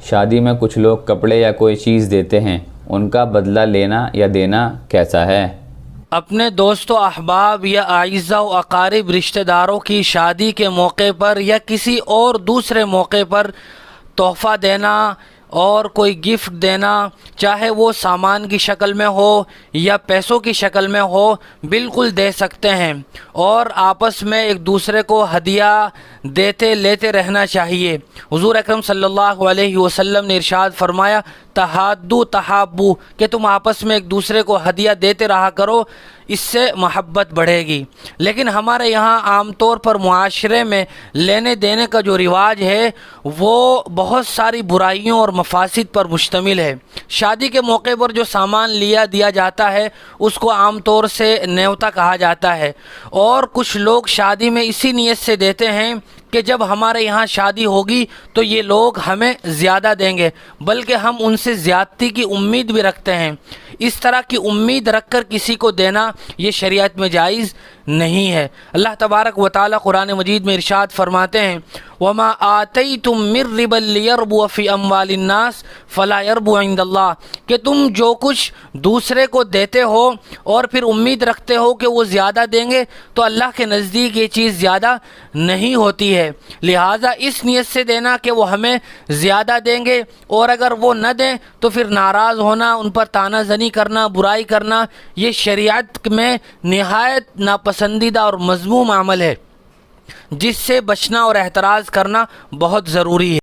شادی میں کچھ لوگ کپڑے یا کوئی چیز دیتے ہیں، ان کا بدلہ لینا یا دینا کیسا ہے؟ اپنے دوست و احباب یا اعزاء و اقارب رشتہ داروں کی شادی کے موقع پر یا کسی اور دوسرے موقع پر تحفہ دینا اور کوئی گفٹ دینا، چاہے وہ سامان کی شکل میں ہو یا پیسوں کی شکل میں ہو، بالکل دے سکتے ہیں، اور آپس میں ایک دوسرے کو ہدیہ دیتے لیتے رہنا چاہیے۔ حضور اکرم صلی اللہ علیہ وسلم نے ارشاد فرمایا، تحادو تحابو، کہ تم آپس میں ایک دوسرے کو ہدیہ دیتے رہا کرو، اس سے محبت بڑھے گی۔ لیکن ہمارے یہاں عام طور پر معاشرے میں لینے دینے کا جو رواج ہے وہ بہت ساری برائیوں اور مفاسد پر مشتمل ہے۔ شادی کے موقع پر جو سامان دیا جاتا ہے اس کو عام طور سے نیوتا کہا جاتا ہے، اور کچھ لوگ شادی میں اسی نیت سے دیتے ہیں کہ جب ہمارے یہاں شادی ہوگی تو یہ لوگ ہمیں زیادہ دیں گے، بلکہ ہم ان سے زیادتی کی امید بھی رکھتے ہیں۔ اس طرح کی امید رکھ کر کسی کو دینا یہ شریعت میں جائز نہیں ہے۔ اللہ تبارک و تعالی قرآن مجید میں ارشاد فرماتے ہیں، وَمَا آتَيْتُم مِّن رِّبًا لِّيَرْبُوَ فِي أَمْوَالِ النَّاسِ فَلَا يَرْبُو عِندَ اللَّهِ، کہ تم جو کچھ دوسرے کو دیتے ہو اور پھر امید رکھتے ہو کہ وہ زیادہ دیں گے، تو اللہ کے نزدیک یہ چیز زیادہ نہیں ہوتی ہے۔ لہٰذا اس نیت سے دینا کہ وہ ہمیں زیادہ دیں گے، اور اگر وہ نہ دیں تو پھر ناراض ہونا، ان پر طعنہ زنی کرنا، برائی کرنا، یہ شریعت میں نہایت ناپسندیدہ اور مذموم عمل ہے، جس سے بچنا اور احتراز کرنا بہت ضروری ہے۔